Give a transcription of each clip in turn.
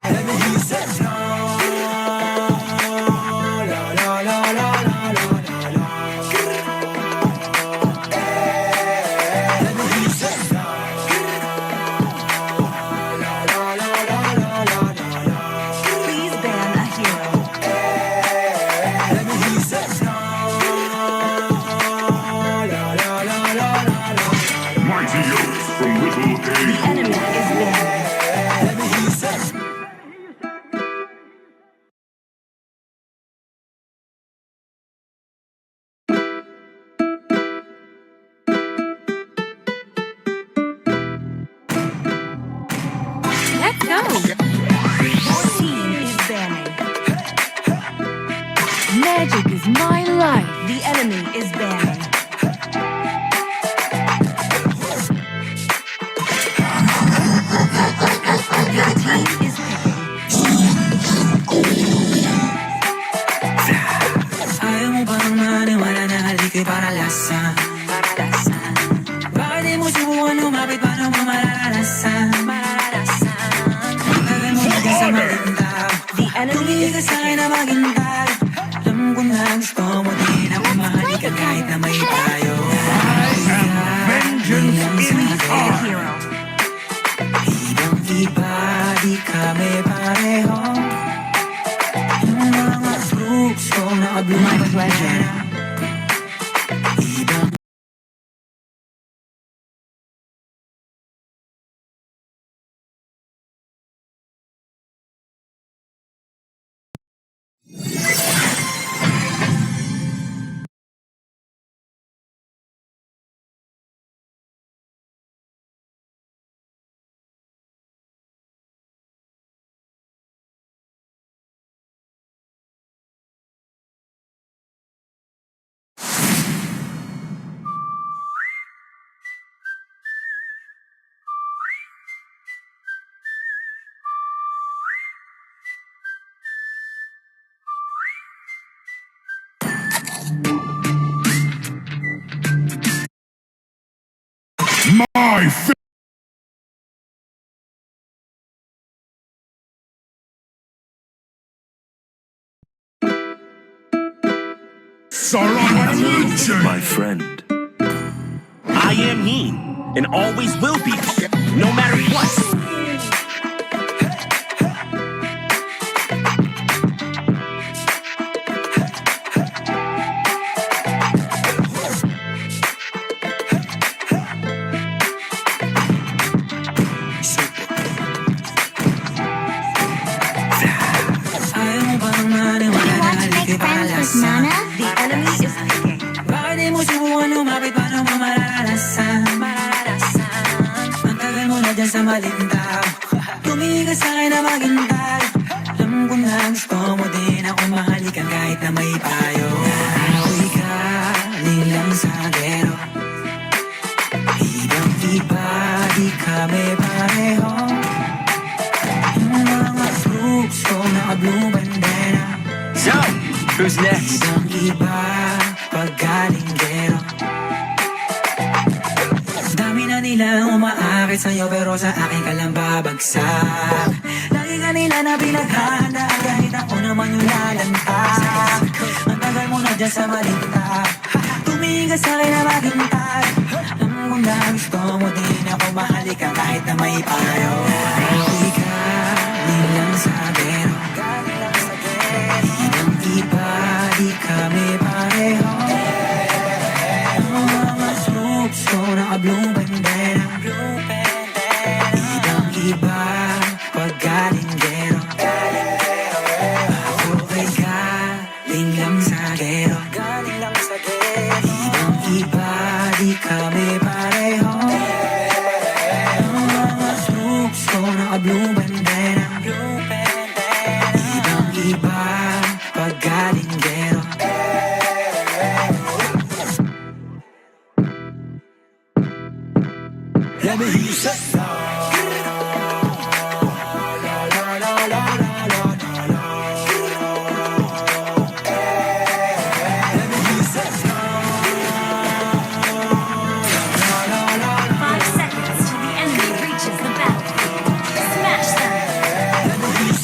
Let me hear you say no. La la la la la la la la. Let me hear you say no. La la la la la la la. Please ban a hero. Let me hear you say no. La la la la la la. Mighty Oaks from Little The A. enemy is banned. Let me hear you say no. Let's go. Your team is banning. Magic is my life. The enemy is banning. Your team is picking. Ayaw mo bang maniwala na haliko'y paralasan? Bakit di mo subukan lumapit para mo mararanasan? Tagal mo na dyan sa malindaw. The enemy Tumigil is ka sa'kin na picking. maghintay. Alam ko na gusto mo din ako mahalikan kahit na may tayo. Vengeance in A eye. hero. Ibang iba, di kami pareho. Yung mga fruits ko nakablumay My pleasure. Ibang My fi- Sarang legend. My friend. I am he, and always will be, no matter what. ayaw mo bang maniwala na haliko'y paralasan? The enemy is picking. Bakit di mo subukan lumapit para mo mararanasan? Ang tagal mo na dyan sa malindaw. Tumigil ka sa'kin na maghintay. Alam ko na gusto mo din ako mahalikan kahit na may payo. Ako'y galing lang sa gero. Ibang iba, di kami pareho. Yung mga fruits ko naka-blue bandera. So, who's next? Ibang iba, pag galing gero. Dami na nilang umaakit sa'yo pero sa akin ka lang babagsak. Lagi ka nila na pinaghahandaan kahit ako naman yung lalantag. Ang tagal mo na dyan sa malinta. Tumingin ka sa'kin na maghintay. Alam ko na gusto mo din ako mahalikan kahit na may payo. Ako'y galing lang sa gero. Ibang iba, di kami pareho. Yung mga slopes ko naka-blue bandera. Ibang iba, pag galing gero. Ako ay galing lang sa gero. Ibang iba, di kami pareho. Yung mga slopes ko naka-blue bandera. Ibang iba, pag galing gero. Let me hear you say no. La la la la la la la. Let me hear you say no. La la la la. 5 seconds till the enemy reaches the battlefield. Smash them. Let me hear you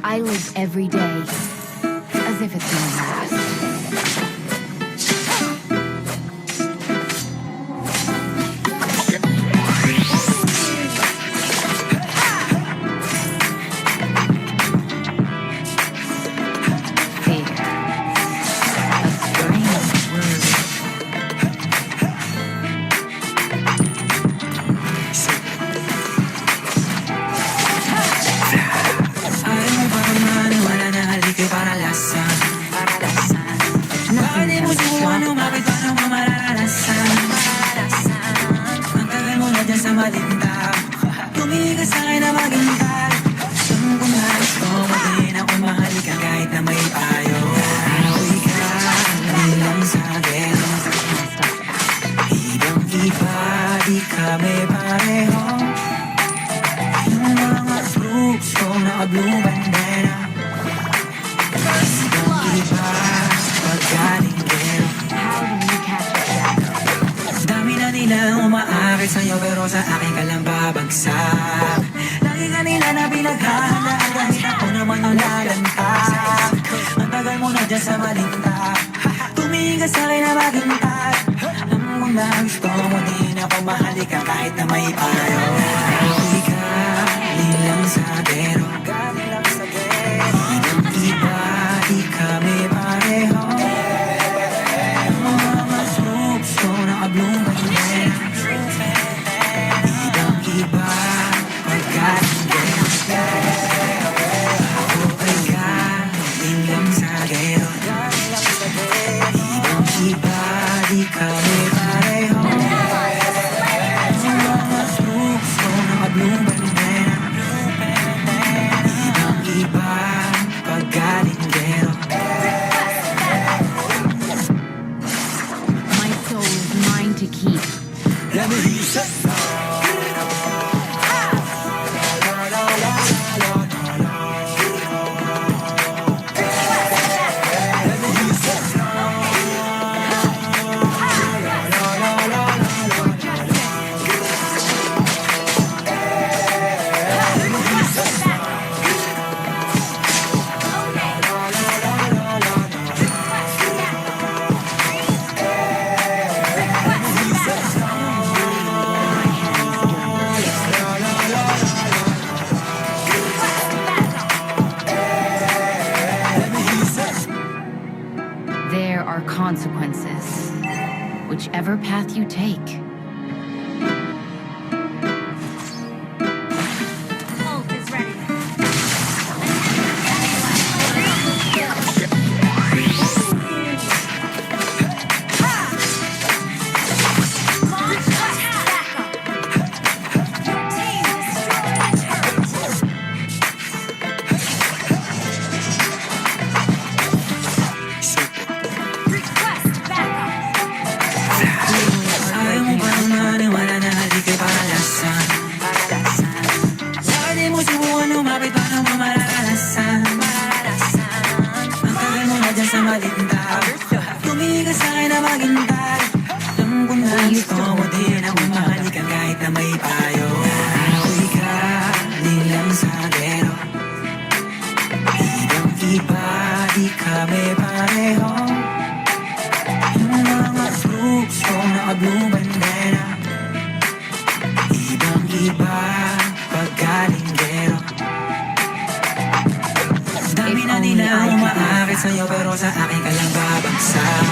I live every day as if it's gonna last. Fear. A strange word. Ayaw mo ba maniwala na halik ay para lasan? Bakit di mo subukan umapit paano mo mararanasan? Ang tagal mo na dyan sa malintap, tumigil sa akin na maghintay. Alam ko na gusto mo din ako mahalikan kahit na may payo. Ako'y kanilang sa gero, ibang-iba di kami pareho. Yung mga fruits ko naka-blue bandera, ibang-iba paggaling gero. How do you catch a shadow? Dami na nila umaakit sa'yo pero sa akin ka lang babagsak. Lagi ka nila na pinaghahanda kahit ako naman yung lalantag. Ang tagal mo na dyan sa malintag, tumingin ka sa'kin na maghintay. Alam mo na gusto mo din ako mahalikan kahit na may payo. Ako'y kanilang sa gero, ibang-iba di kami pareho. Mga troops ko naka-blue bandera, ibang-iba paggaling gero. Ako ay galing lang sa gero, ibang-iba di kami pareho. Mga troops ko naka-blue bandera, ibang-iba paggaling gero. My soul is mine to keep. There are consequences, whichever path you take. Ult is ready. Ayaw mo ba maniwala na halik ay para lasan? Bakit di mo subukan umapit paano mo mararanasan? Ang tagal mo na dyan sa malintag, tumigil ka sa'kin na maghintay. Alam ko na gusto mo din ako mahalikan kahit na may payo. Ako'y galing lang sa gero, ibang-iba di kami pareho. Yung mga fruits ko naka-blue bandera, ibang-iba paggaling gero. Dami na nila umaakit sa'yo pero sa akin ka lang babagsak.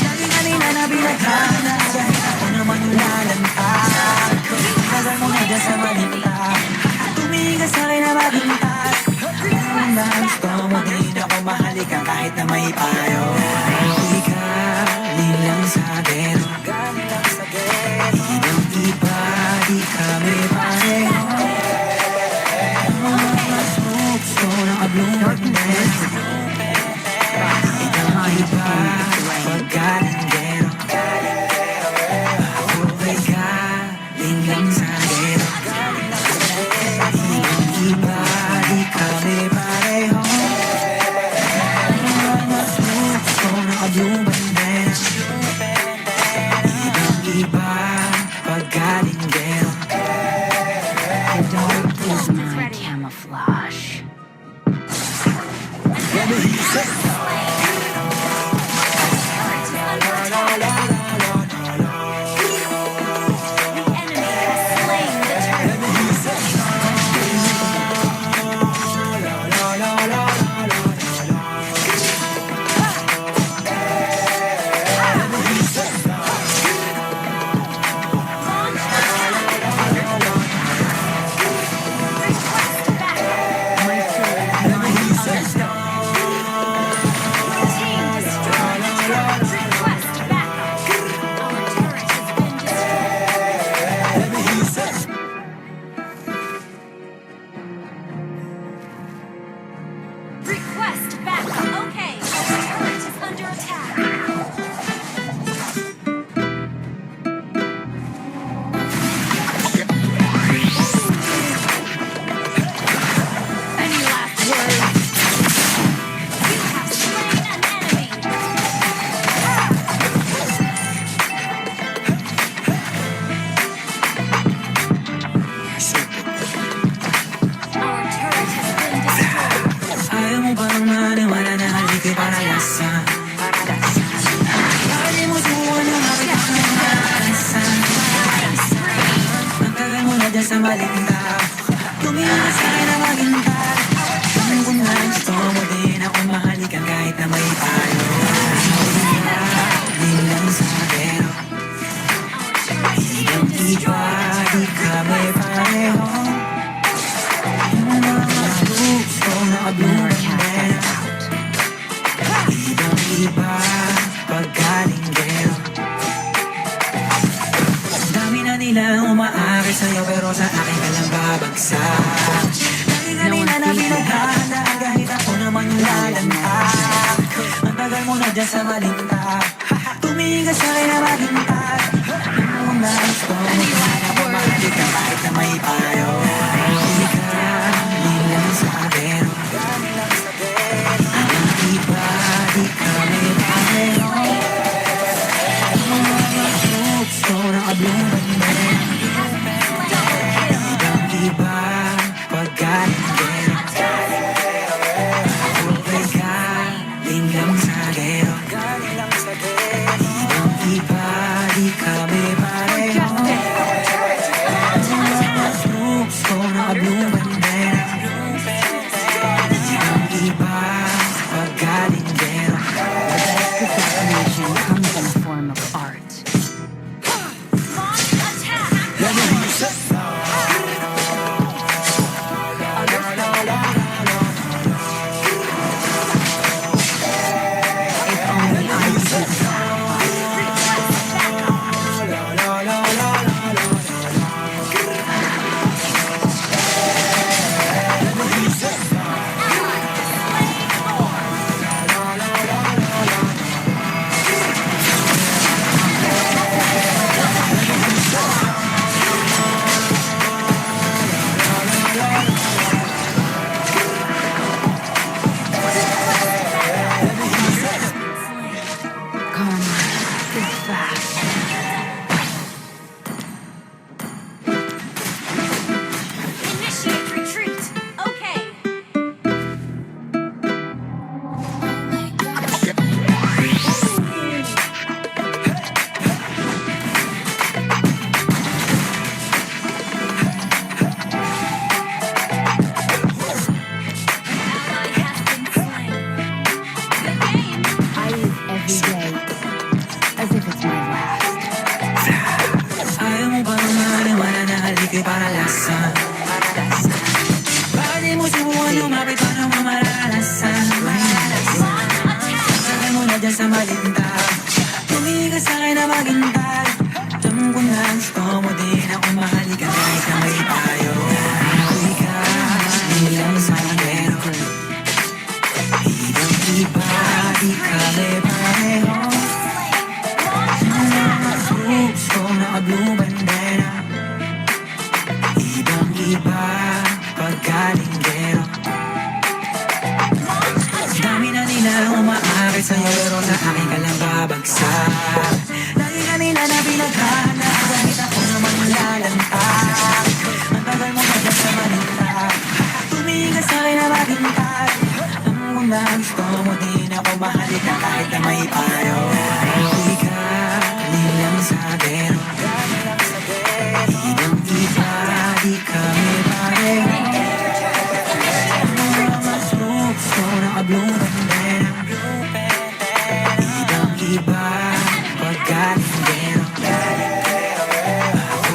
Lagi ka nila na pinaghahanda kahit ako naman yung lalantag. Tagal mo na dyan sa malintag, tumingin ka sa'kin na maghintay. Alam na gusto mo din ako mahalikan kahit na may payo. Ako'y galing lang sa gero, ibang-iba di kami pareho. Mga troops ko naka-blue bandera, ibang-iba paggaling gero. Ako ay galing lang sa gero, ibang-iba di kami pareho. Mga troops Request backup. Okay, our turret is under attack. Any last words? You have slain an enemy. Our turret has been destroyed. Ayaw mo bang maniwala na haliko'y paralasan? Bakit di mo subukan yung makita ko ng maranasan? Ang tagal mo na dyan sa maling tao. Tumingin ka sa'kin na maghintay. Tanong ko na gusto mo din ako mahalikan kahit na may palo. Di lang sa pero ibang iba, di kami pareho. Yung mga gusto nakabluman din. Ibang iba, pagkalinggero. Dami na nila umaakit sa'yo pero sa akin ka lang babagsak. Lagi kanina na pinaghahanda kahit ako naman yung lalantak. Ang tagal mo na dyan sa malinta. Tumingin ka sa'kin na maghintay. Ano mo na gusto mo din ako mahalikan kahit na may payo. Hindi ka, di lang sa pero ang iba, di kami pareho. Ang mga gusto nakabluman din. Ibang iba, pagkalinggero. Buhay ka, din lang sa gero. Ibang iba, di kami pareho. Ang mga gusto nakabluman din. Ibang iba, pagkalinggero. Assassination comes in the form of art. Launch attack. If only I could. Karma is fast. Initiate retreat. Okay. Ally has been slain. Good game. I live every day as if it's my last. Ayaw mo bang maniwala na haliko'y paralasan? Bakit di mo subukan lumapit para mo maranasan? Sabi mo na dyan sa malinta. Tumingin ka sa'kin na maghintay. Tanong ko na gusto mo din ako mahalikan kahit na may payo. Buhay ka, di lang sa pero ibang iba, di kami pareho. Ang mga gusto nakabluman din. Ibang iba, pagkalinggero. Dami na nila umaakit sa'yo pero sa akin ka lang babagsak. Lagi ka nila na pinaghahanda kahit ako naman yung lalantak. Ang tagal mo na dyan sa malinta. Tumingin ka sa'kin na maghintay. Tanong ko na gusto mo din ako mahalika kahit na may payo. Uwi ka, nilang sa gero. Ibang iba, di kami pareho. Mga strokes ko naka-blue bandera. Ibang iba, paggaling gero.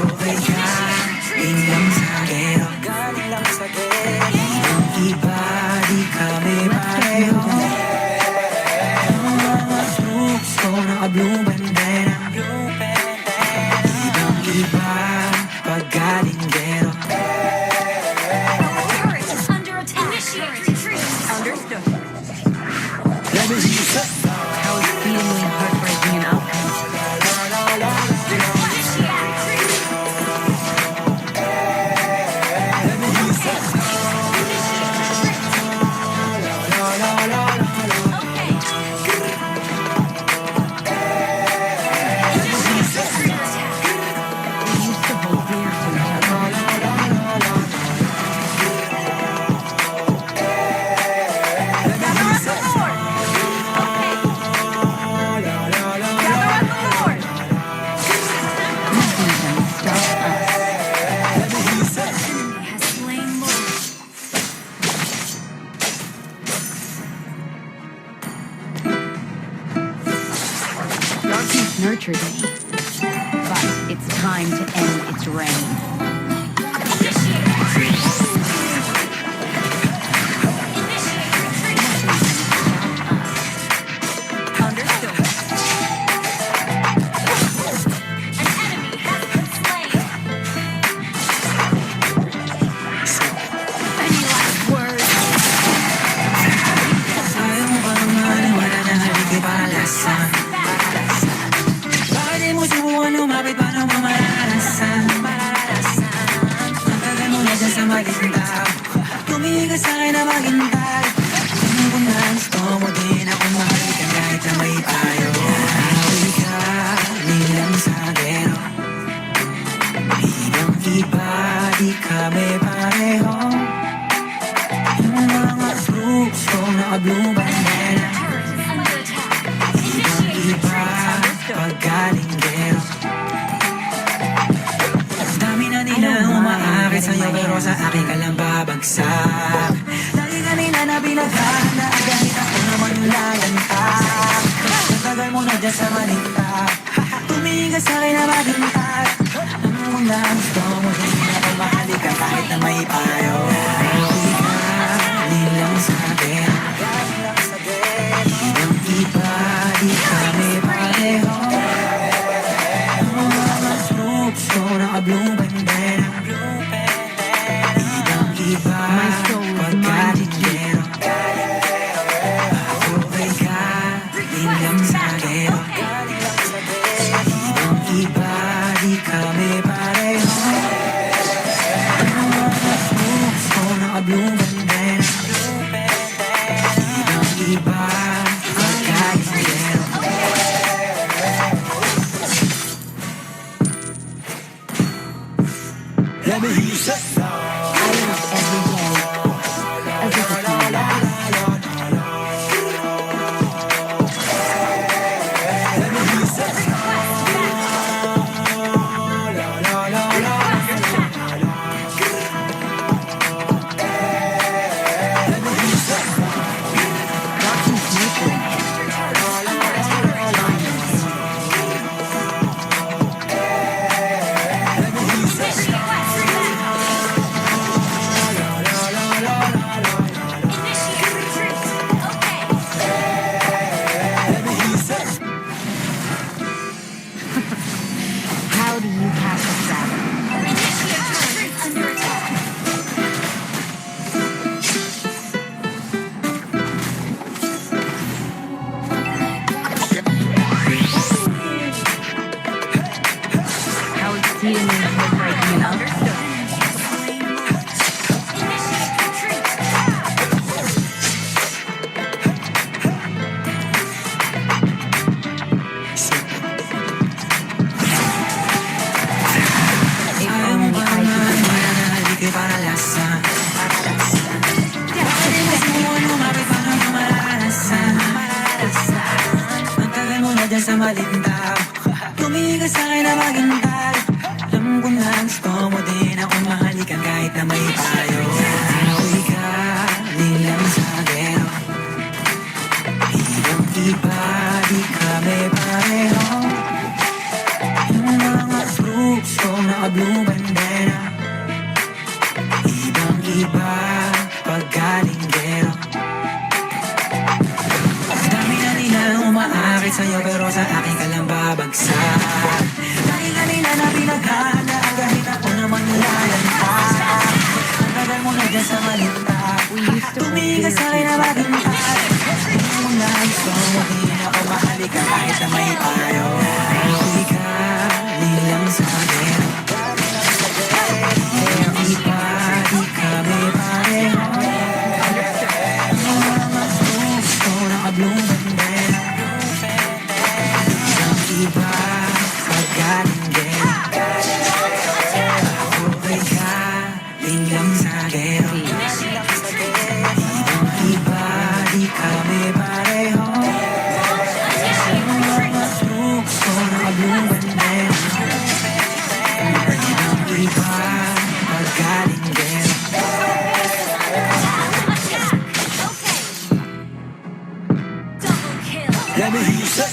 Uwi ka, nilang sa gero. Ibang iba, di kami pareho. Mga strokes ko naka-blue bandera. Ibang iba, paggaling gero. Turret is under attack. Initiate retreat. Understood. How exceedingly heartbreaking an outcome. We used to hold dear to each other. Nothing can stop us. Has slain more. Darkness nurtured me, but it's time to end its reign. Understood. An enemy has been slain. Any last words? Ayaw mo bang maniwala na hindi ka palasan? Bakit di mo subukan lumapit para mo maranasan? Ang tagal mo na dyan sa maging tao. Tumingin ka sa'kin na maghintay. Tingin ko na gusto mo din ako mahalika kahit na may payo. Uwi ka, nilang sa gero. Ibang iba, di kami pareho. Yung mga troops ko naka-blue bandera. Turret is under attack. Ibang Initiate iba, retreat. paggaling gero. Dami na nila umaakit sa'yo pero sa akin ka lang babagsak. Lagi ka nila na pinaghahanda kahit ako naman yung lalantak. Ang tagal mo na dyan sa malinta. Tumingin ka sa'kin na maghintay. Ano mo na gusto mo din ako mahalika kahit na may payo. Uwi ka, nilang sa gero. Ibang iba, di kami pareho. Mga strokes ko naka-blue bandera. Ibang iba, My soul is mine to paggaling keep. gero. Uwi ka, nilang sa gero. Ibang iba, di kami pareho. Mga strokes ko naka-blue bandera. malindaw. Tumigas sa'kin na maghintay. Alam ko na gusto mo din ako mahalikan kahit na may payo. Ako'y galing lang sa gero. Ibang iba, di kami pareho. Yung mga troops ko naka-blue bandera. Ibang iba, pag galing gero. Dami na nila umaakit sa'yo pero sa akin ka lang babagsak. Dahil na nila na pinaghahanda kahit ako naman nilalantas. Ang tagal mo na dyan sa malinta. Tumigas sa'kin na maghintay. Yung gusto mo din ako mahalikan kahit na may payo. Ako'y galing lang sa gero. Ibang iba, di kami pareho. Yung mga troops ko naka-blue bandera. Ibang iba, pag galing gero. Ako'y galing lang sa gero. Ibang iba, di kami pareho. Yung mga troops ko naka-blue bandera. Ibang iba, pag galing gero. Let me hear you say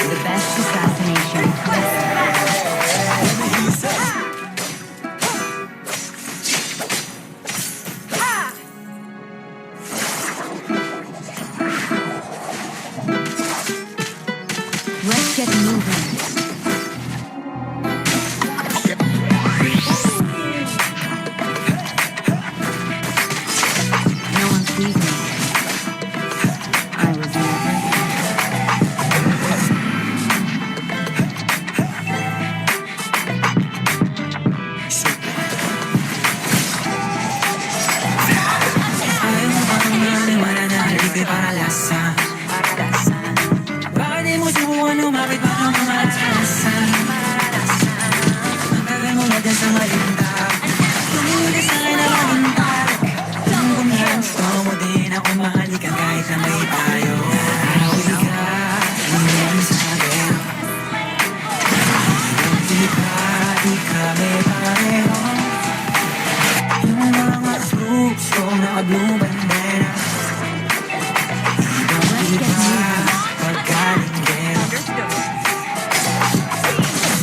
The best assassination. Let's get moving. No one sees me. I was never. Ayaw mo bang maniwala na hindi para lasa? Bakit di mo subukan lumapit pa ng mga lasa? Ang tagal mo na dyan sa malinda. Tumuli sa'kin na malinda. Alam ko na gusto mo din ako mahalikan kahit na may payo. Ako'y galing lang sa gero. Ibang iba, di kami pareho. Yung mga troops ko naka-blue bandera. Ibang iba, pag galing gero.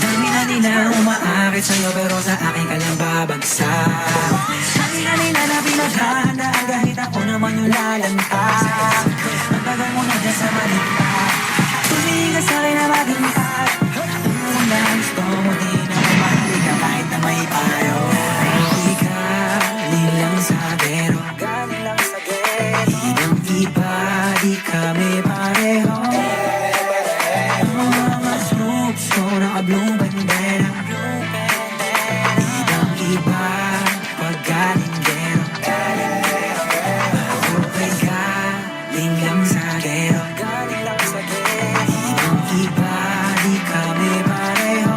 Dami na nila umaakit sa'yo pero sa akin ka lang babagsak. Dami na nila na pinaghahanda kahit ako naman yung lalantas. Ang tagal mo na dyan sa malinta. Tumigas sa'kin na maghintay. Ang gusto mo din ako mahalikan kahit na may payo. Ako'y galing lang sa gero. Ibang iba, di kami pareho. Yung mga troops ko naka-blue bandera. Ibang iba, pag galing gero. Ako'y galing lang sa gero. Ibang iba, di kami pareho.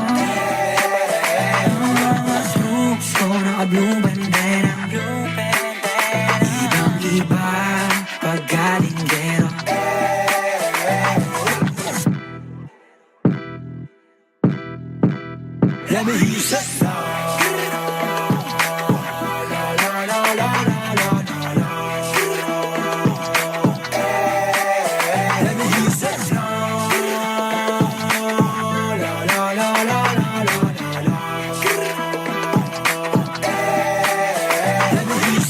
Yung mga troops ko naka-blue bandera. Ibang iba, pag galing gero. Let me hear you say Let me hear you say Let me hear you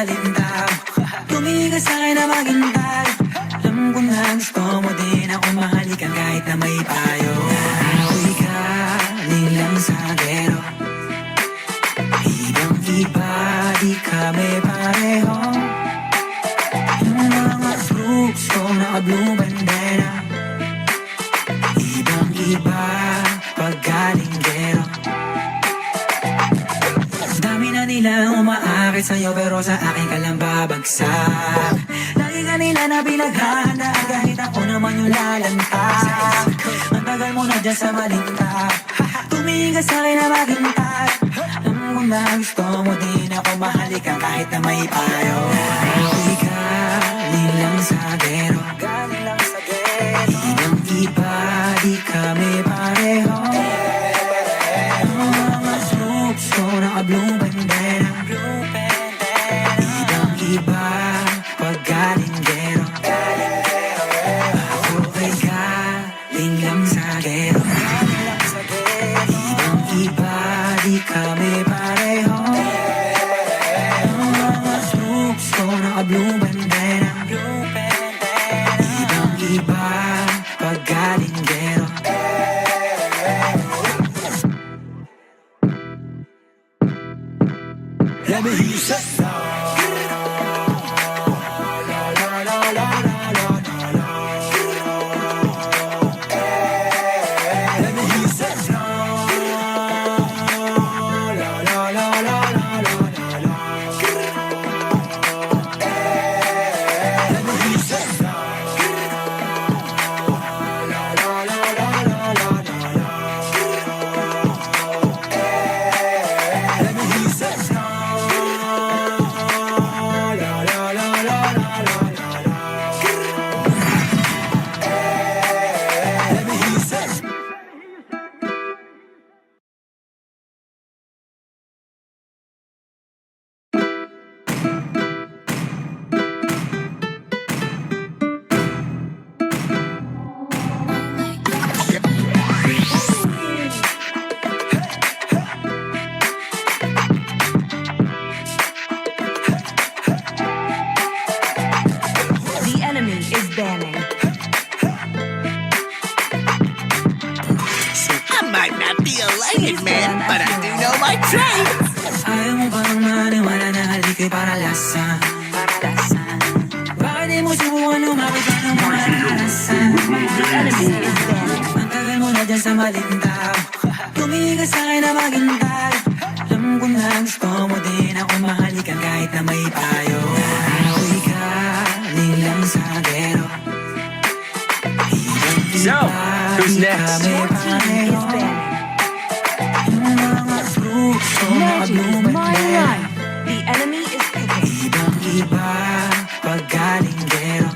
maling tao. Tumingin ka sa'kin na maghintay. Alam ko na gusto mo din ako mahalikan kahit na may payo. Ako'y galing lang sa gero. Ibang iba, di kami pareho. Yung mga fruits ko naka-blue bandera. Ibang iba, pag galing gero. Dami na nila umaakit sa'yo pero sa akin ka lang babagsak. Lagi ka nila na pinaghahandaan kahit ako naman yung lalantag. Ang tagal mo na dyan sa malintag. Tumingin ka sa'kin na maghintay. Alam ko na gusto mo din ako mahalikan kahit na may payo. Ako'y galing lang sa gero. Ibang iba, di kami pareho. Mga sloops ko naka-blue bandera. Ibang iba, pag galing gero. Ako ay galing lang sa gero. Ibang iba, di kami pareho. Mga sloops ko naka-blue bandera. Ibang iba, pag galing gero. Let me hear you say The enemy is banning. I might not be a lighted man, but I do know my trade. Ayaw mo bang maniwala na halika'y para lasan? Bakit di mo subukan lumapit ka ng mga naranasan? The enemy is banning. Ang tagal mo na dyan sa maling tao. Tumingin ka sa'kin na maghintay. Alam ko na gusto mo din ako mahalikan kahit na may payo. Ako'y galing lang sa gero. So, who's next? Your team is banning. Yung mga fruits ko Magic is naka-blue my bandera. life. The enemy is picking. Ibang iba, pag galing gero.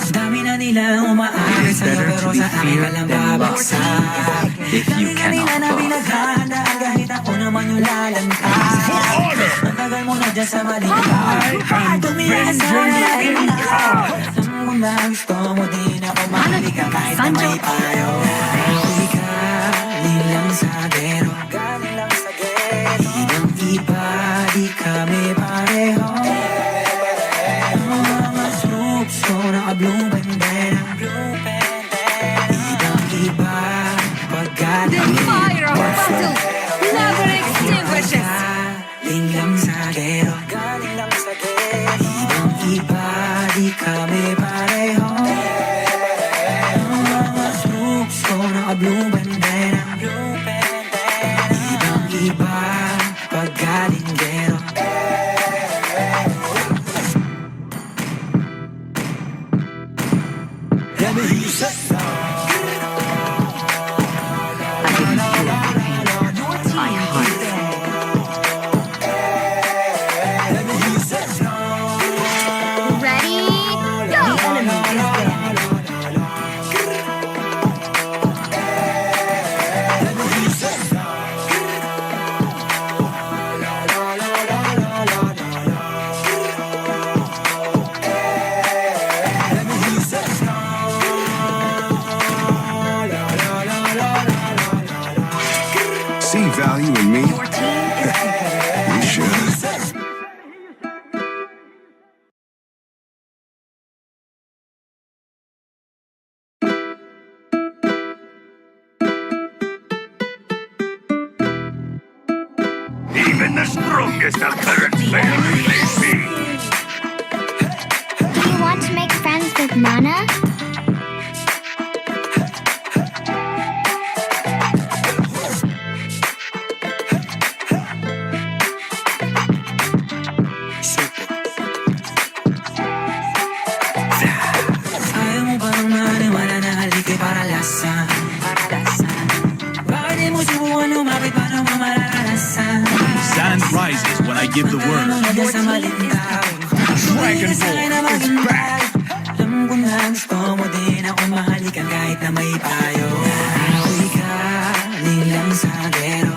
Dami na nila umaakit sa'yo pero sa akin ka lang babagsak. if you Lagi ka nila cannot na both. pinaghahandaan kahit ako naman yung lalantag. Ang tagal mo na dyan sa malintag. Tumingin ka sa akin na alam mo na gusto mo din ako mahalikan kahit na may payo. Ako'y galing lang sa gero. Ibang iba, di kami pareho. Mga sloops ko naka-blue bandera. Ibang iba, pag galing Fire of battle never extinguishes. galing lang sa gero. Ibang iba, di kami pareho. Mga sloops ko naka-blue bandera. Ibang iba, pag galing gero. Let me hear you say Your team is banning. Ready? The enemy is banning. See value in me? Your team is picking. You should. Even the strongest of current players may be. Do you want to make friends with Nana? Ayaw mo bang maniwala na halikay para lasa? Bakit di mo subukan lumapit para mo mararanasan? Sand rises when I give the Alam mo word. na dyan sa malintang Dragon Ball is back. Alam ko na gusto mo din ako mahalikan kahit na may payo. Ako'y galing lang sa gero.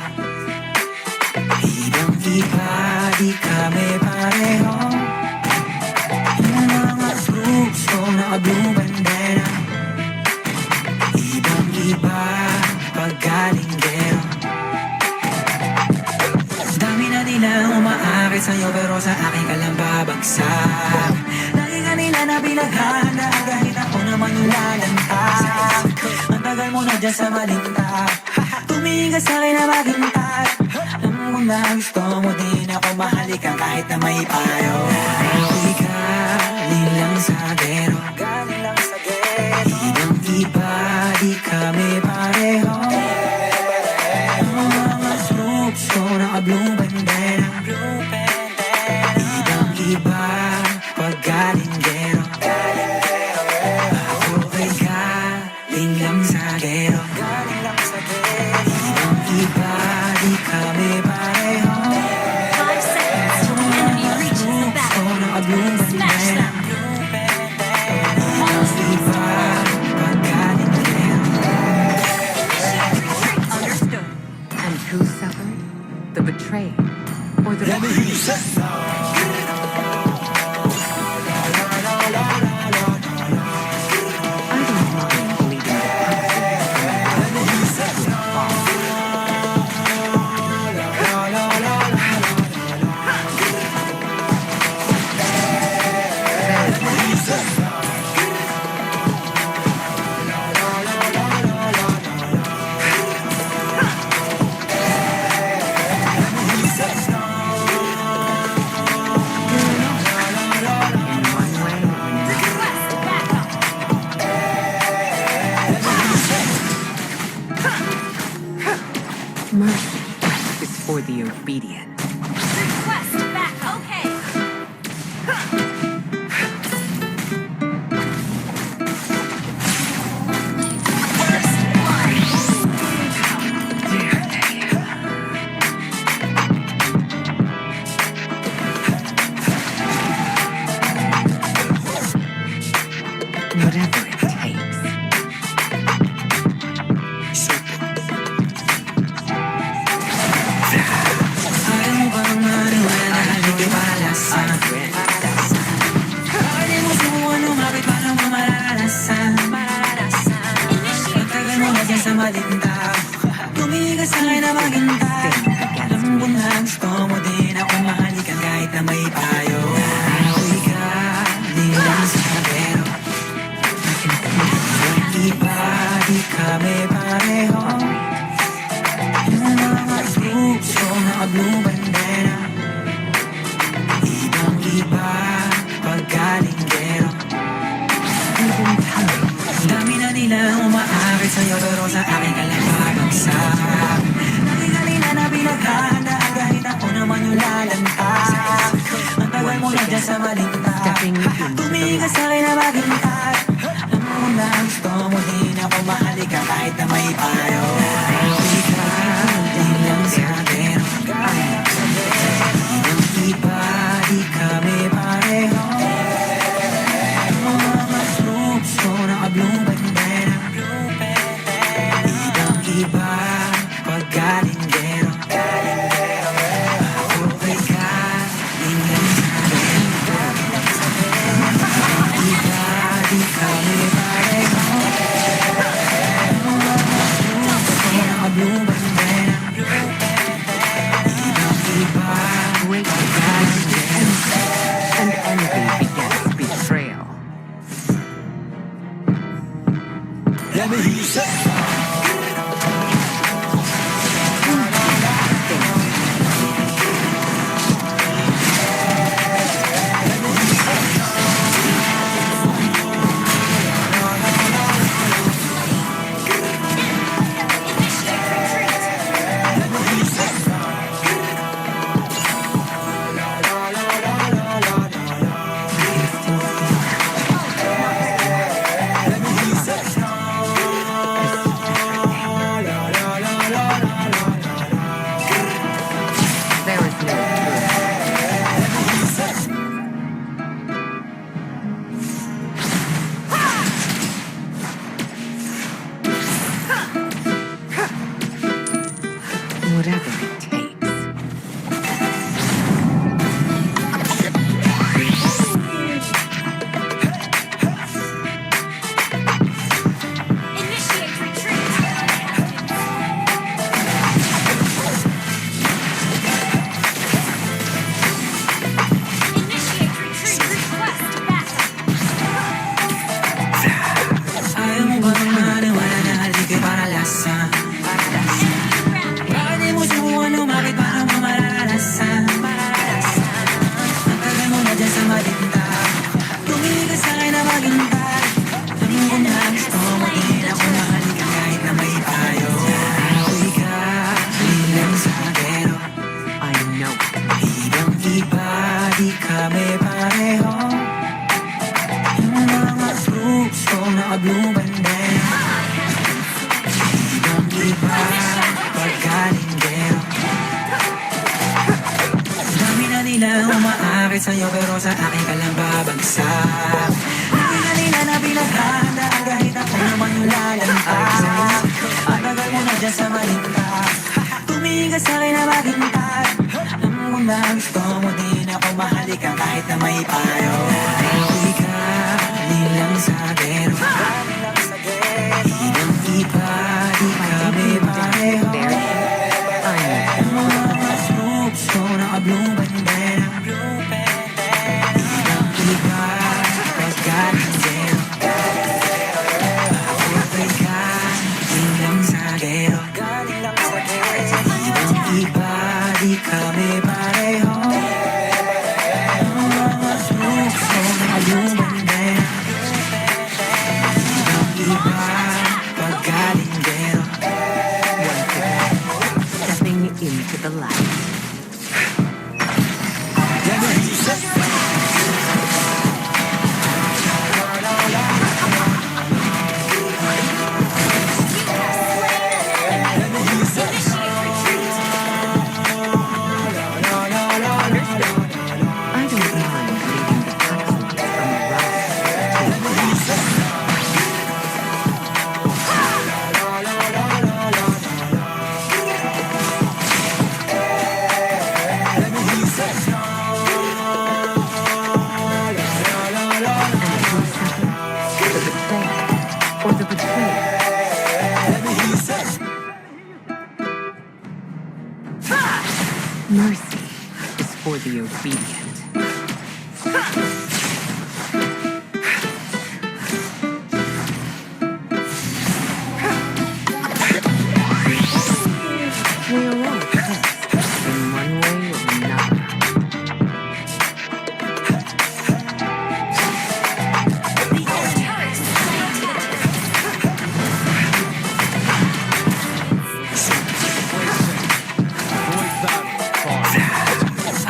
Ibang-iba, di kami pareho. Yung mga troops ko naka-blue bandera. Ibang-iba, pag galing gero. Dami na nila umaakit sa'yo pero sa akin ka lang babagsak. Lagi ka nila na pinaghahanda kahit ako naman yung lalantak. Ang tagal mo na dyan sa malintak. Tumingin ka sa'kin na maghintay. Alam ko na gusto mo din ako mahalikan kahit na may payo. Ako'y galing lang sa gero. Ibang-iba, di kami pareho. Mga troops ko naka-blue bandera. Ibang-iba, pag galing gero. Ako ay galing lang sa gero. Ibang-iba, di kami pareho. 5 seconds till the enemy reaches the Troops ko battlefield. naka-blue Smash bandera. them. Ibang-iba, pag galing gero. Understood. And who suffered? The betrayed or the I don't mind bleeding Mercy is for the obedient. Request back. Okay. Whatever it takes. Ayaw mo bang maniwala na halikay para lasa? Bakit di mo subukan lumapit para mo mararanasan? Ang tagal mo na dyan sa malintaw. Tumingin ka sa'kin na maghintay. Alam ko na gusto mo din ako mahalikan kahit na may payo. Ako'y galing lang sa gero. Iba, di kami pareho. Yung mga troops ko naka-blue bandera. Ibang-iba, pag galing gero. Dami na nila umaakit sa'yo pero sa akin ka lang babagsak. Lagi ka nila na pinaghahanda kahit ako naman yung lalantak. Ang tagal mo na dyan sa malintak. Tumingin ka sa'kin na maghintay. Alam mo na gusto mo din ako mahalikan kahit na may payo. Ako'y galing lang sa gero. Ibang-iba, di kami pareho. Mga troops ko naka-blue bandera. Ibang-iba, pag galing gero. Ako ay galing lang sa gero. Ibang-iba, di kami pareho. Mga troops ko naka-blue bandera. Ibang-iba, pag galing gero. And envy begets betrayal. Whatever it takes. Initiate retreat. Initiate retreat. Request backup. Ayaw mo bang maniwala na halik ay paralasan? Bakit di mo subukan lumapit para mo mararanasan? Ang tagal mo na dyan sa malinta. Tumingin ka sa'kin na maghintay. Alam mo na gusto mo din ako mahalikan kahit na may payo. Ako'y kabilang sa pero I know. ibang iba di kami pareho. Yung mga troops ko naka-blue bandera. Ibang iba pagkalinggero. Dami na nila umaakit sa'yo pero sa akin ka lang babagsak. Dami na nila na pinaghahandaan kahit ako naman yung lalampas. Ang tagal mo na dyan sa malinta. Tumingin ka sa'kin na maghintay. Alam mo na gusto mo din ako mahalikan kahit na may payo. Ako'y kabilang sa gero. Ibang iba di kami pareho. Yung mga troops ko naka-blue bandera. Ibang iba pagkalinggero. Ako'y kabilang sa gero. Ibang iba di kami pareho. Yung mga troops ko naka-blue bandera. Ibang iba pagkalinggero. Stepping into the light. I don't mind leaving the toxins from the rock. The betrayer or the betrayer. Mercy is for the obedient. We're all cursed in one way or another.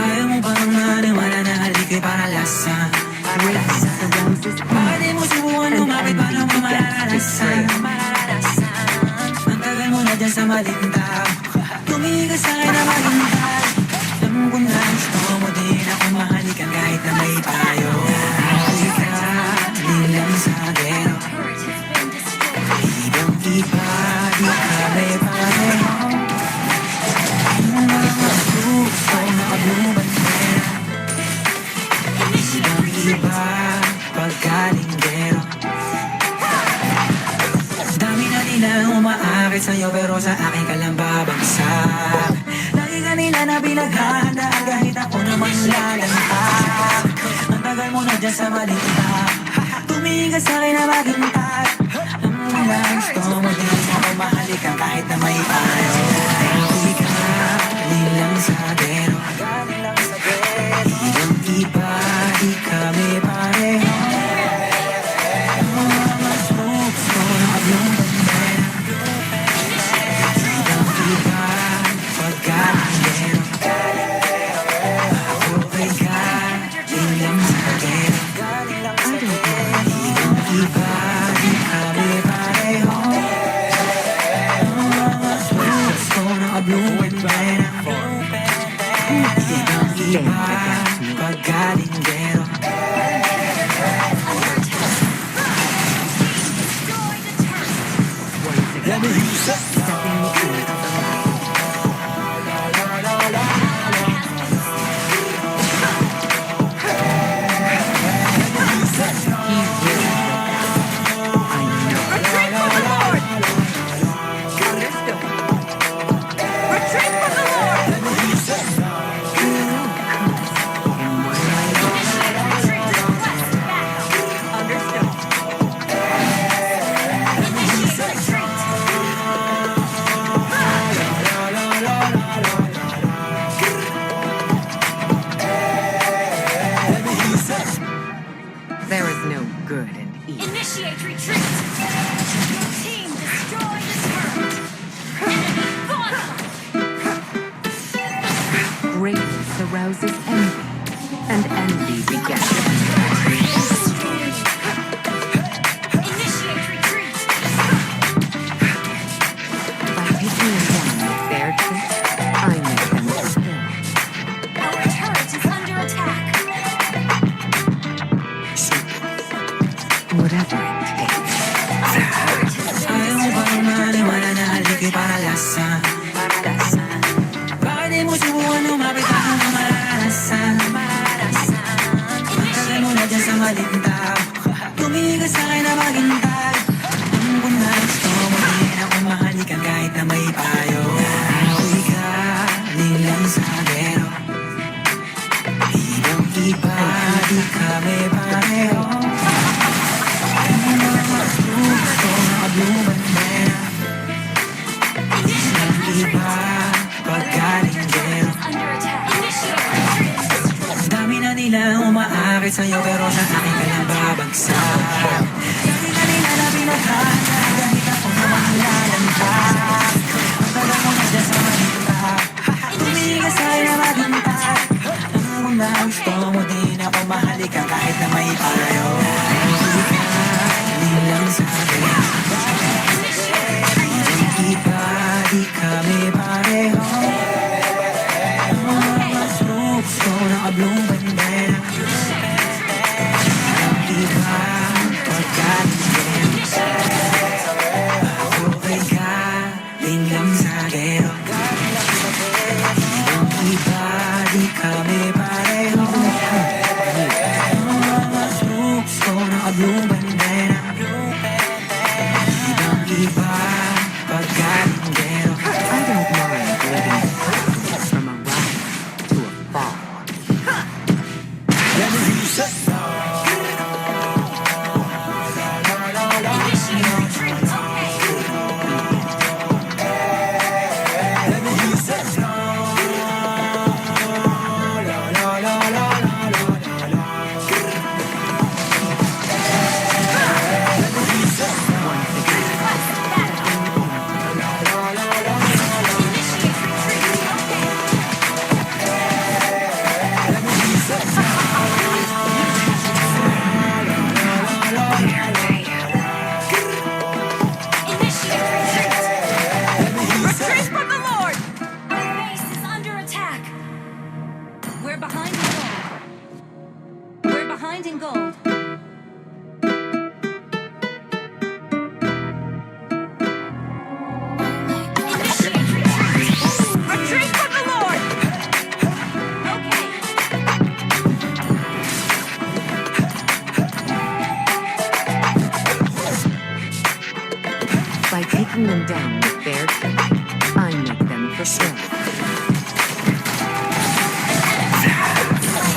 Ayaw mo bang maniwala na halik ay paralasan? Bakit di mo subukan lumapit para mo mararanasan? Ang tagal mo na dyan sa malinta. Tumingin ka sa'kin na maghintay. Alam ko na gusto mo din ako mahalikan kahit na may payo. Ako'y kabilang sa gero. Ibang iba di kami pareho. Yung mga troops ko naka-blue bandera. Ibang iba pagkalinggero. Dami na nila umaakit sa'yo pero sa akin ka lang babagsak. Lagi ka nila na pinaghahandaan kahit ako naman lalampas. Ang tagal mo na dyan sa malinta. Tumingin ka sa'kin na maghintay. Alam mo na gusto mo din ako mahalikan kahit na may payo. Ako'y kabilang sa gero. Ibang iba di kami pareho. Yung mga troops ko naka-blue bandera. Ibang iba pagkalinggero. Ako'y kabilang sa gero. Ibang iba di kami pareho. Yung mga troops ko naka-blue bandera. Ibang iba pagkalinggero. Once again, stepping into the light. arouses envy, and envy begets by taking them down with their tricks, I make them fulfill. Our turret is under attack. Whatever it takes. Ayaw mo bang maniwala na haligi para lasa? Bakit di mo subukan lumapit ako na maranasan? Ang tagal mo na dyan sa maling tao. Tumigil sa akin na maghintay. Ang bunas ko, hindi na akong mahalikan kahit na may payo. Ako'y galing lang sa gero. Ibang iba, di kami pareho. Gusto na blue bandera. Isang iba, pagkalinggero. Ang dami na nila umaakit sa'yo pero sa akin ka lang babagsak. Dami na nila na pinagkana kahit ako naman lalantak. Ang tagal mo na dyan sa malinta. Tumigil sa'yo na maghintay. Ang muna gusto mo din ako mahalikan kahit na may payo. Lang sa akin. Ibang iba, di kami pareho. Mas gusto na kablong bandera. Ibang iba, pagkalinggero. Ako ay galing lang sa gero. Ibang iba, di kami pareho. Mas gusto na kablong bandera. Iba, pagkalinggero. I don't mind living from a rise to a fall. Retreat from the Lord! Our base is under attack. We're behind in gold. We're behind in gold. Retreat from the Lord! Okay. By taking them down with their trick, I make them fulfill.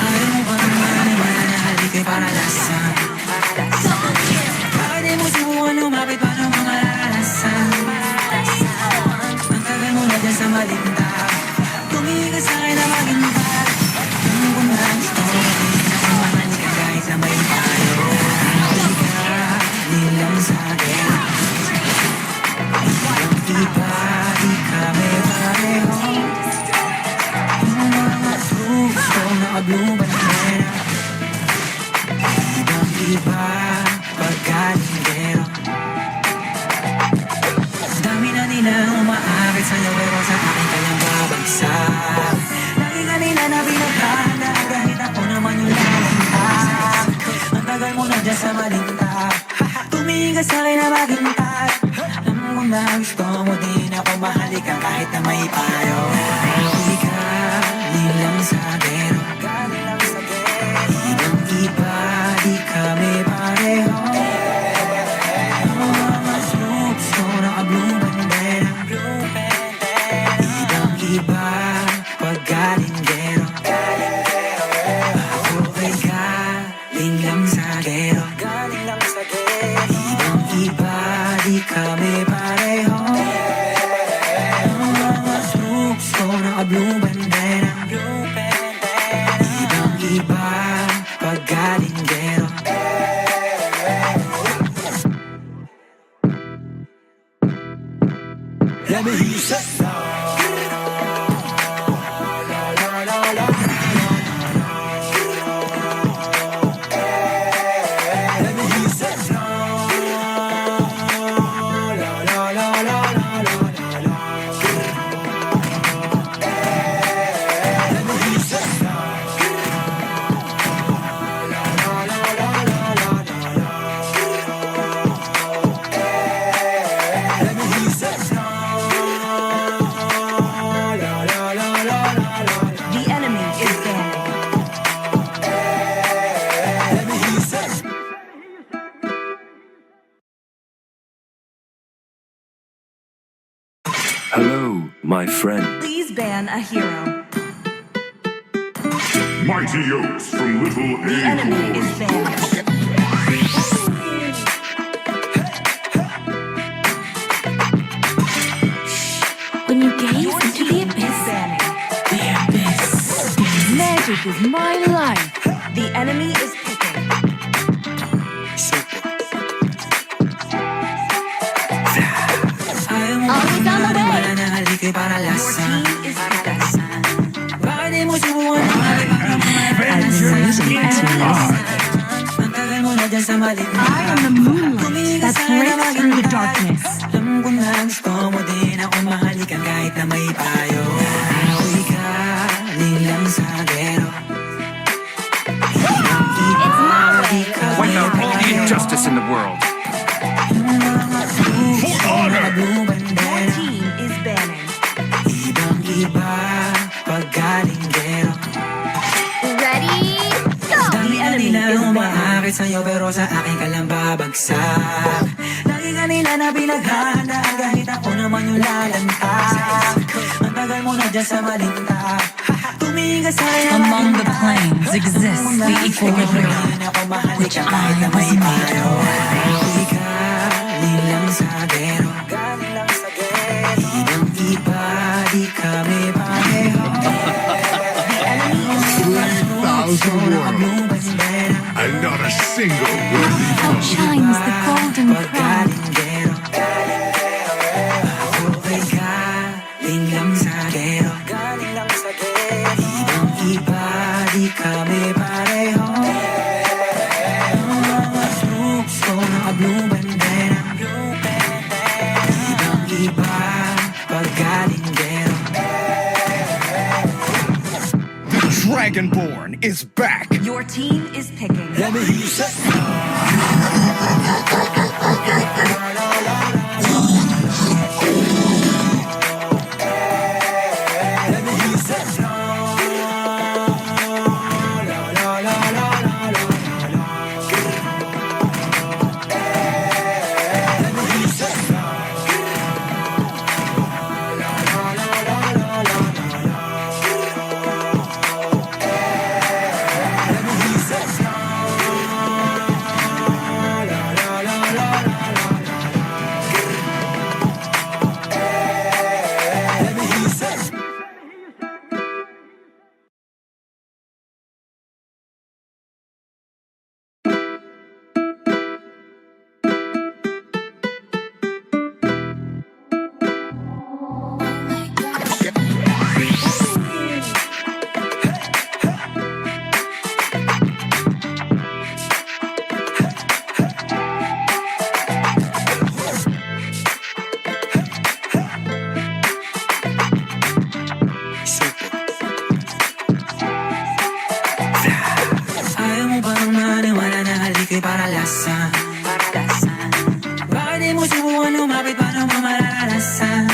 Ayaw mo bang maniwala na haligi para lasa? Bakit di mo subukan lumapit para maranasan? Ang tagal mo na dyan sa maling tao. Tumigil sa akin na maghintay. Ang bunas ko, hindi na akong mahalikan kahit na may payo. Ako'y galing lang sa gero. Ibang iba, di kami pareho. Mas gusto na kablong bandera. Ibang iba, pagkalinggero. Dami na nila umaakit sa'yo pero sa akin ka lang babagsak. Lagi ka nila na pinagkana kahit ako naman yung lalantak. Ang tagal mo na dyan sa malinta. Tumigil sa'kin na maghintay. Alam mo na gusto mo din ako mahalikan kahit na may payo. Ako'y galing lang sa gero. Ibang iba, di kami pareho. Mas gusto na kablong bandera. Ibang iba, pagkalinggero. Ako ay galing lang sa gero. Ibang iba, di kami pareho. Mas gusto na kablong bandera. Ibang iba, pagkalinggero. Let me hear you say Hello, my friend. Please ban a hero. Mighty oaks from Little The enemy is Acorn. banned. When you gaze Your into the team is abyss, banning. magic is my life. The enemy is picking. Ayaw mo Always on the way. wala na haliko'y para Your lasa. team is picking. Bakit di mo subukan ang Vengeance is mine. Ang tagal mo na dyan sa malit na I am the moonlight that breaks through the darkness. Alam ko na gusto mo din ako mahalikan kahit na may payo. Ako'y galing lang sa gero. It's my way. Wipe out all the injustice in the world. For honor! Your team is banning. Ibang-iba pag galing gero. Ready? Go! Dami na enemy nila is umaakit sa'yo pero sa akin ka lang babagsak. Lagi ka nila na pinaghahandaan kahit ako naman yung lalantak. Ang tagal mo na dyan sa malinta. Tumingin ka sa'yo na Among the malinta. planes exists the equilibrium, Ako mahalik which ka I kahit na was may made payo. for. Ako'y galing lang sa gero. Ibang-iba di kami pareho. And not a single worthy foe. Shines the golden crown. Ako'y galing lang sa gero. Ibang-iba di kami pareho. Ang mga troops ko naka-blue bandera. Ibang-iba pag galing gero. Dragonborn is back. Your team is picking. Ayaw mo bang maniwala na haliko'y para lasa? Bakit di mo subukan lumapit para mo mararanasan?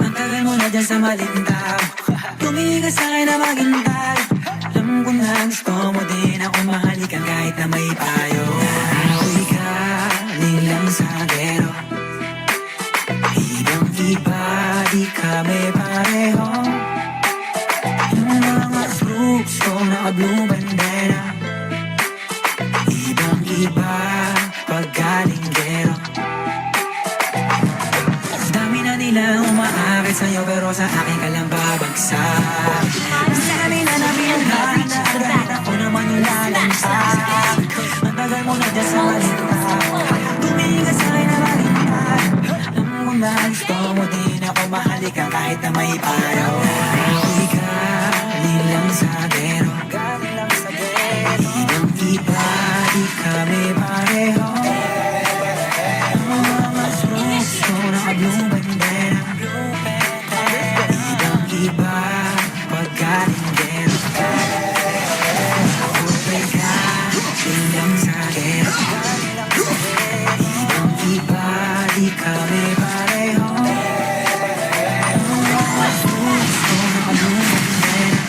Ang tagal mo na dyan sa malinta. Tumingin ka sa'kin na maghintay. Alam ko na gusto mo din ako mahalikan kahit na may payo. Ako'y galing lang sa gero. Ibang-iba di kami pareho. Yung mga troops ko naka-blue bandera. Ibang-iba pag galing gero. Dami na nila umaakit sa'yo pero sa akin ka lang babagsak. Gusto na nila na pinaghahandaan kahit ako naman yung lalantak. Ang tagal mo na dyan sa malinta. Tumingin ka sa'kin na malinta. Alam ko na gusto mo din ako mahalikan kahit na may payo. Ako'y galing lang sa gero. Ibang-iba di kami pareho. Ang mga troops ko naka-blue bandera. Ibang-iba pag galing gero. Ako'y galing lang sa gero. Ibang-iba di kami pareho. Ang mga troops ko naka-blue bandera.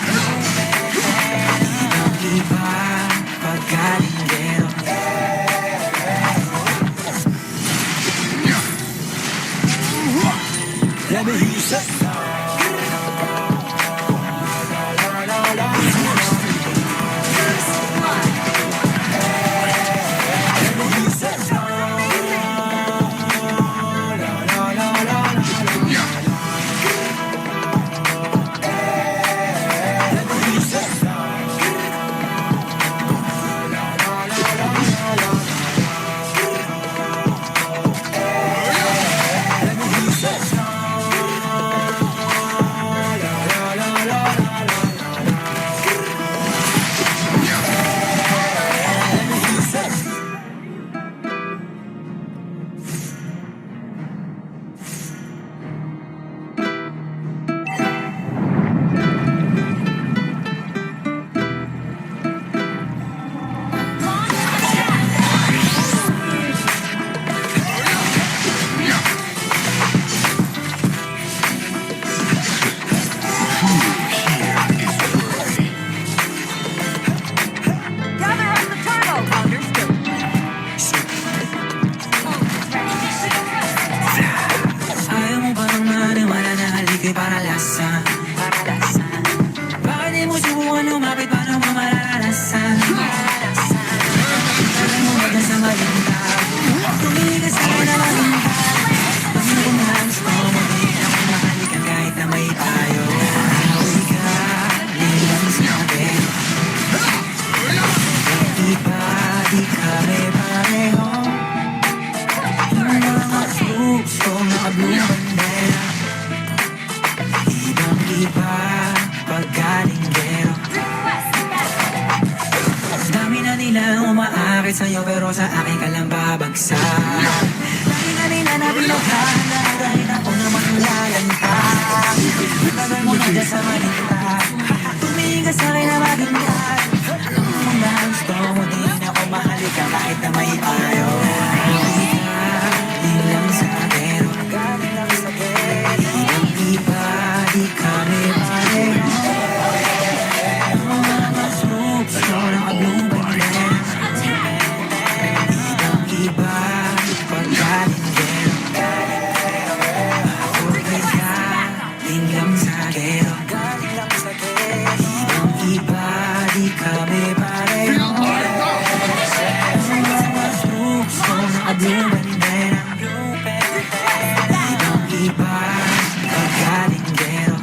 Gather up the turtle. Understood. Ult is ready. Ayaw mo bang maniwala na haliko'y para lasa? Bakit di mo subukan lumapit paano mo mararanasan? Alam mo ba dyan sa maling tao? Tumingin ka sa'kin na maging tao. Pag nagumahan gusto mo din ako mahalikan kahit na may tayo. Awi ka, lilang sa akin. Iba, di kami pareho. Yung mga troops ko naka-blue bandera. Ibang iba, pagkalinggero. Dami na nila umaakit sa'yo pero sa akin ka lang babagsak. Dami na nila na pinaghahanda dahil ako naman ang lalanta. Matagal mo na dyan sa malita. Tumingin ka sa'kin na maghintay. Kung na gusto mo din ako mahalikan kahit na may payo. Galing lang sa pero galing lang sa ibang iba, di kami pareho. Mga troops ko naka-blue bandera. Ibang iba, pagkalinggero. Ako kay galing lang sa pero ibang iba, di kami pareho. Mga troops ko naka-blue bandera. Ibang iba, pagkalinggero.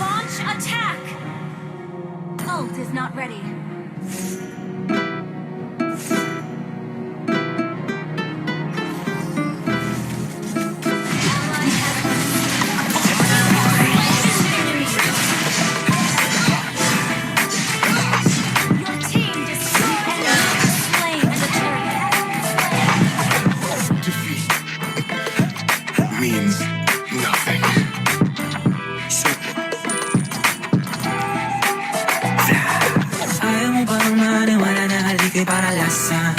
Launch attack. Ult is not ready. Your team destroyed and slain the turret. Defeat means nothing. Ayaw mo bang maniwala na haliko'y para lasa?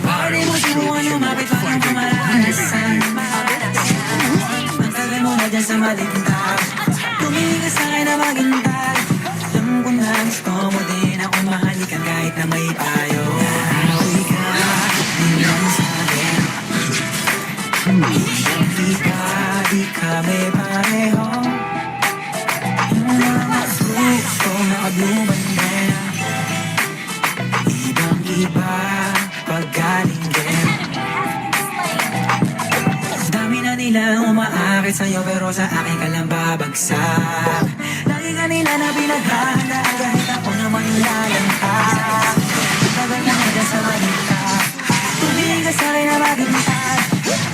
Bakit di mo subukan lumapit paano mo mararanasan? Ang tagal mo na dyan sa maling tao. Tumingin ka sa'kin na maghintay. Alam ko na gusto mo din ako mahalikan kahit na may payo. Awi ka, lilang sa akin. Ibang iba, di kami pareho. Yung mga troops ko naka-blue bandera. Ibang iba, pagkalinggero. Dami na nila umaakit sa'yo pero sa akin ka lang babagsak. Lagi ka nila na pinaghahanda kahit ako naman yung lalanta. Tagal mo na dyan sa malita. Tumingin ka sa'kin na maghintay.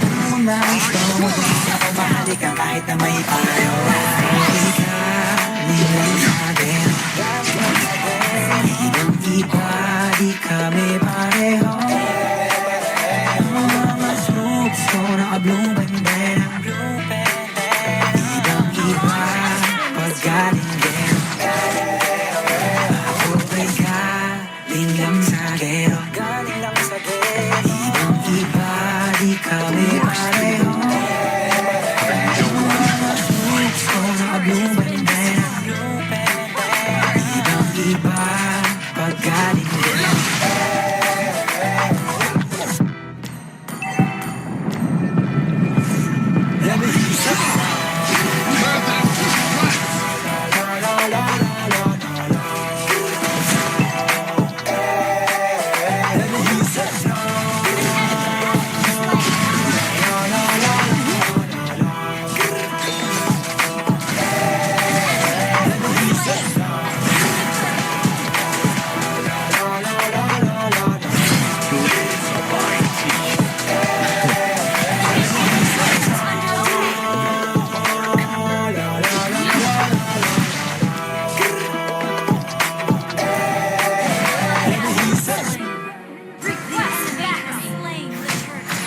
Kung na kahit na may payo. Ikaw lang sa akin. Ibang iba, di kami pareho. Mga strokes ko naka-blue bandera. Ibang iba, paggaling din. Ako ba'y galing lang sa gero? Ibang iba, di kami pareho. Mga strokes ko naka-blue bandera. Ibang iba, paggaling din. Request back. Slain the turtle.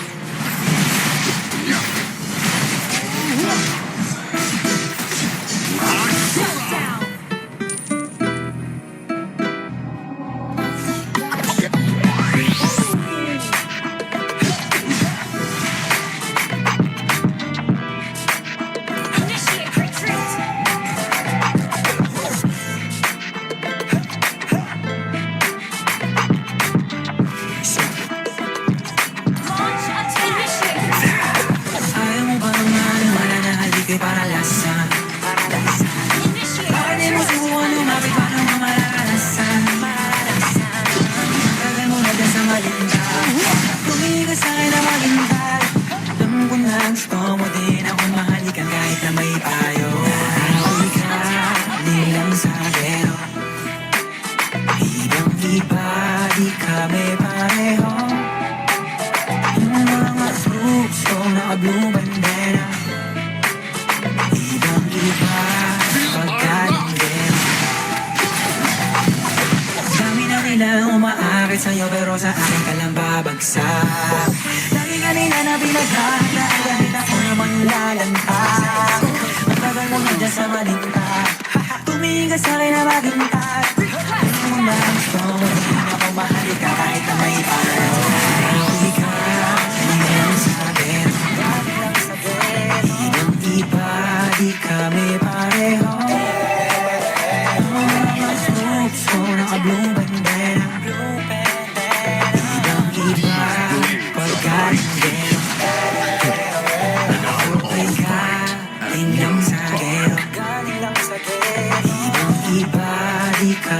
Shut down. Initiate retreat. Launch attack. Initiate retreat. Ayaw mo bang maniwala na halik ay para lasa? Initiate Bakit di mo subukan lumapit pa ng mamalalasan? Tagal mo na dyan sa malinda. Tumingin ka sa'kin na maghintay. Alam ko na gusto mo din akong mahalikan kahit na may payo. Ako'y galing lang sa gero. Ibang iba, di kami pareho. Yung mga troops ko naka-blue bandera. Ibang iba, pagkaling din. Dami na nila umaakit sa'yo pero sa akin ka lang babagsak. Lagi ka nila na binaghahanda kahit ako naman yung lalantak. Ang tagal mo na dyan sa malinta. Tumingin ka sa'kin na maghintay. Alam mo na gusto mo din ako mahalikan kahit na may payo. Ikaw lang sa akin. Ibang iba, di kami pareho. Mga strokes ko naka-blue bandera. Ibang iba, paggaling din. Ako ay galing lang sa gero. Ibang iba, di kami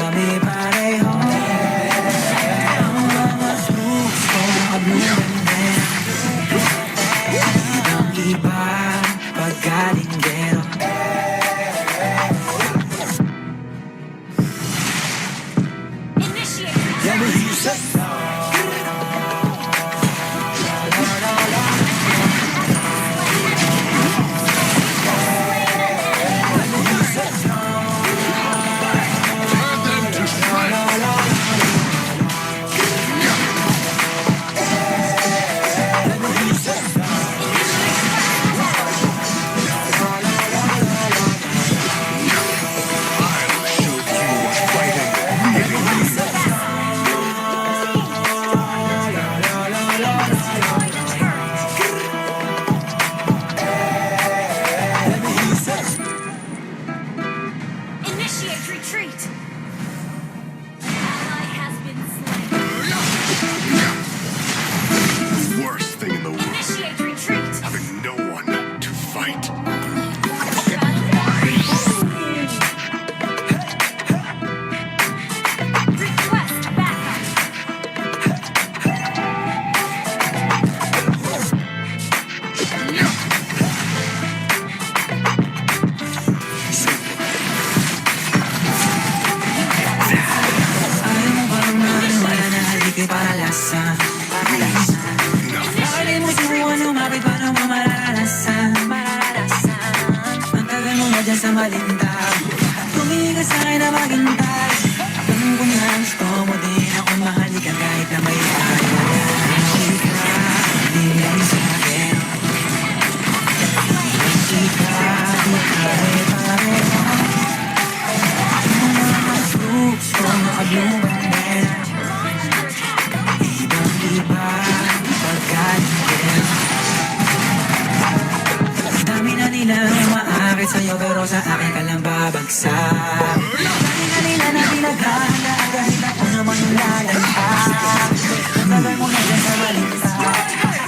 nila umaakit sa'yo pero sa akin ka lang babagsak. Lagi ka nila na pinaghahanda kahit ako naman yung lalantak. Ang tagal mo na dyan sa balita,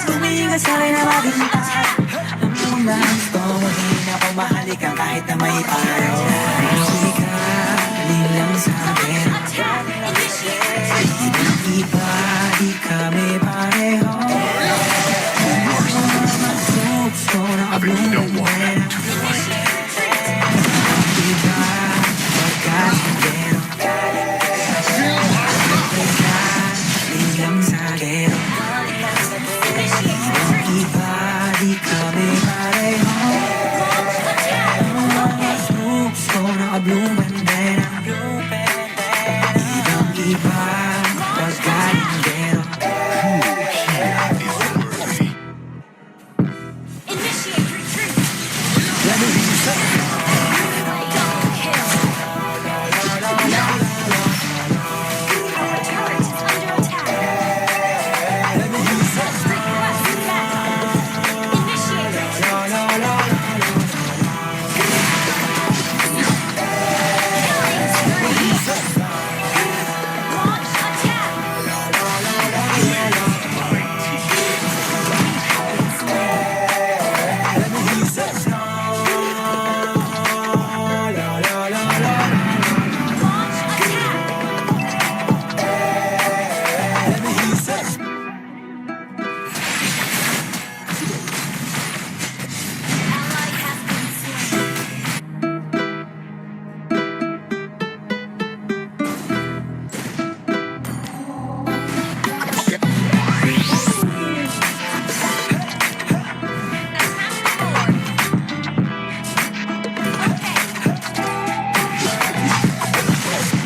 tumigas ka rin na maghintay. Ang muna gusto mo din ako mahalikan kahit na may payo. Hindi ka nilang sabi iba, di kami pareho. Gusto na Having no one to iba, pagkakagero. Ilang sagero. Iba, di kami pareho. Gusto na blue bandera. Ibang iba, pagkakagero. Initiate retreat. Our turret is under attack. Request backup. Initiate retreat. Launch attack. Launch attack. Ally has been slain.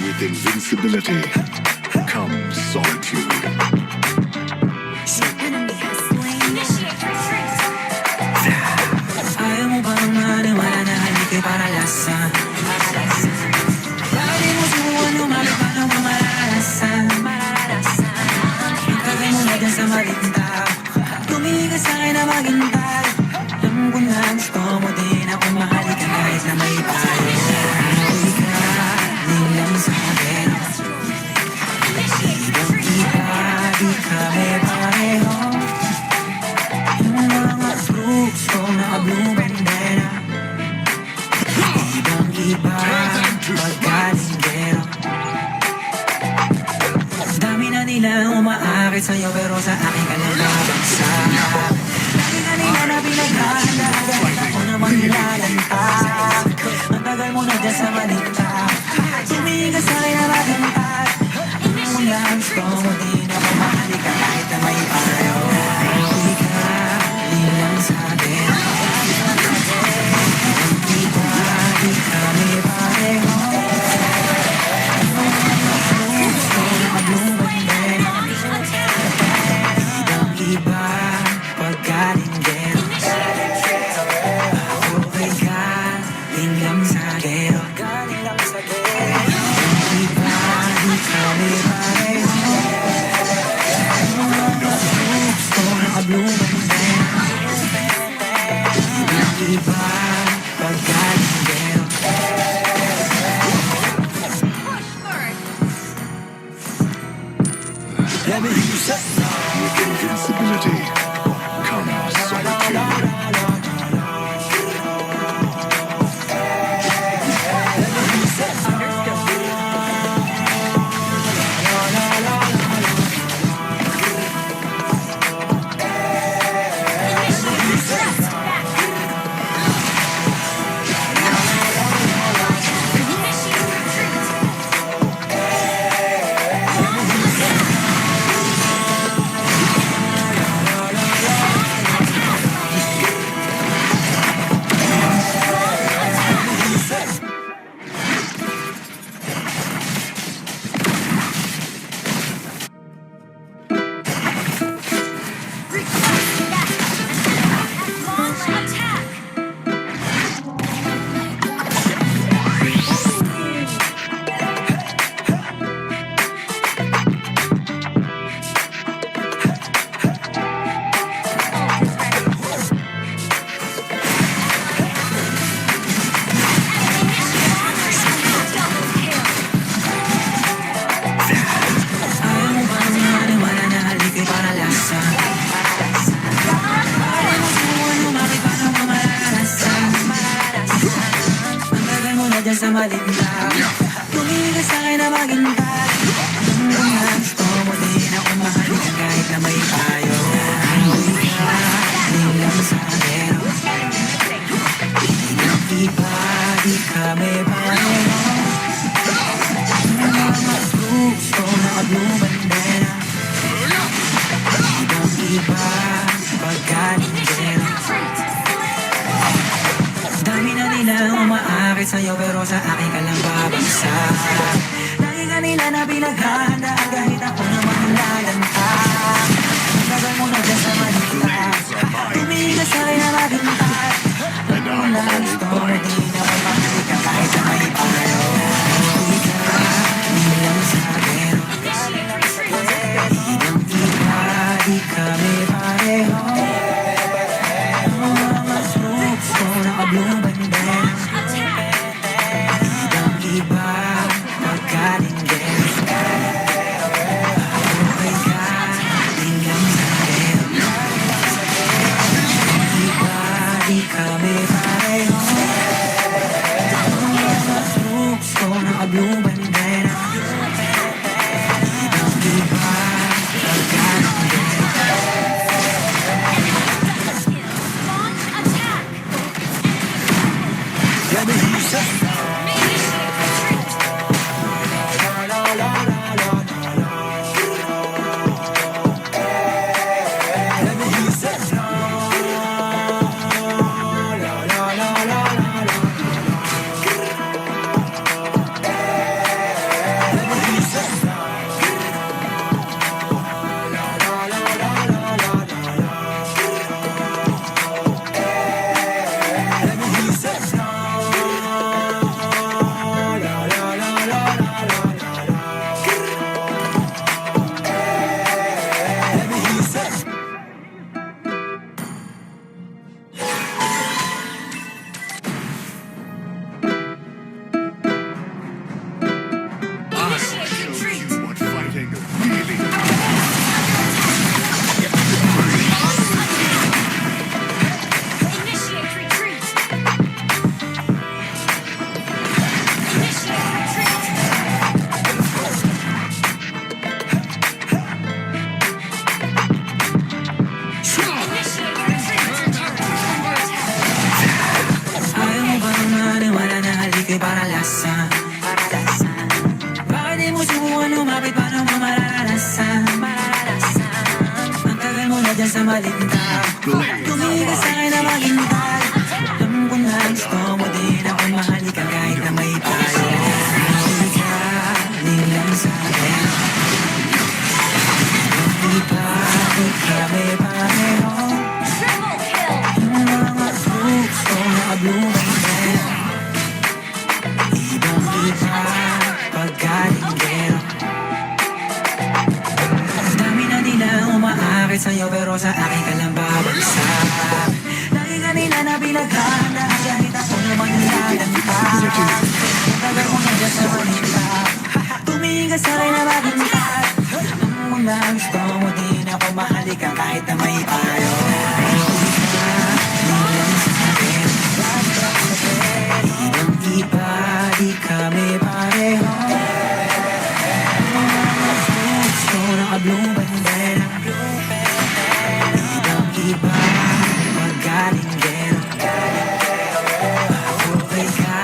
With invincibility comes solitude. Initiate retreat. Ayaw mo bang maniwala na halika para lasa? Lagi mo subukan lumapit pa ng mararanasan. Ang tagal mo na dyan sa malinta, tumigas sa akin na maghintay. Alam ko na gusto mo din ako mahalikan kahit na may payo. Hindi ka nilang sabi, Initiate retreat. iba, di kami pareho. Yung mga troops ko naka-blue bandera. Ibang iba, pagkalinggero. Dami na nila umaakit sa'yo pero sa akin ka lang babagsak. Lagi ka nila na pinaghahanda kahit ako naman nilalantak. Ang tagal mo na dyan sa balita, tumigas sa akin na maghintay. Ang lang gusto mo din ako mahalikan kahit na may payo. Hindi ka nilang sabi, iba, di kami pareho. Gusto na blue bandera. Ibang iba, pagkalinggero. Okay ka, linlang sagero. Iba, di kami pareho. Gusto na blue bandera. Ibang iba, pagkalinggero. With invincibility comes solitude. malindaw. Tumigil ka sa'kin na maghintay. Alam ko na gusto mo din ako mahalin kahit na may payo. Uwi ka, nilang sa pero iba, di kami pareho. Mga gusto na blue bandera. Ibang-iba, pagkalindero. Dami na nila umaakit sa'yo pero sa akin ka lang babagsak. Lagi ka nila na pinaghahanda kahit ako naman lalantak. Tagal mo na dyan sa manita. Tumigil ka sa'kin na maghintay. Alam mo na gusto mo din ako mahalik ka kahit na may payo. Uwi ka, nilang sa pero ibang-iba, di kami pareho. Mga gusto naka-blue bandera. Ibang-iba, pagkalindero. Okay ka, nilang sa pero ibang-iba, di kami pareho. Mga gusto naka-blue bandera. Ibang-iba, pagkalindero. You want fighting, really? Initiate retreat. Initiate retreat. Initiate retreat. Ayaw mo bang maniwala na halik ay paralasan? Bakit di mo subukan lumapit paano mo mararanasan? Ang tagal mo na dyan sa malindaw. Tumigil ka sa'kin na maghintay. Alam ko na gusto mo din ako mahalikan kahit na may payo. Uwi ka, nilang sa pero iba, di kami pareho. Triple kill. Mga gusto naka-blue bandera. Ibang-iba, pagkalindero. Dami na nila umaakit sa'yo pero sa akin ka lang babagsak. Lagi ka nila na pinaghahanda kahit ako naman lalantak. Ang tagal mo na dyan sa manita. Tumingin ka sa'kin na maghintay. Alam mo na gusto mo din ako mahalikan kahit na may payo. Uwi ka, nilang sa pero ibang-iba, di kami pareho. Mga gusto naka-blue bandera. Ibang-iba, pagkalindero. Okay ka,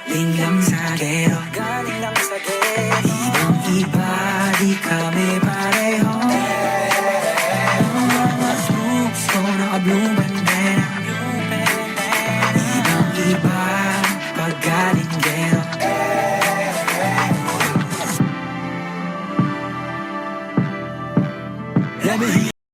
linlang sa gero. Ibang-iba, di kami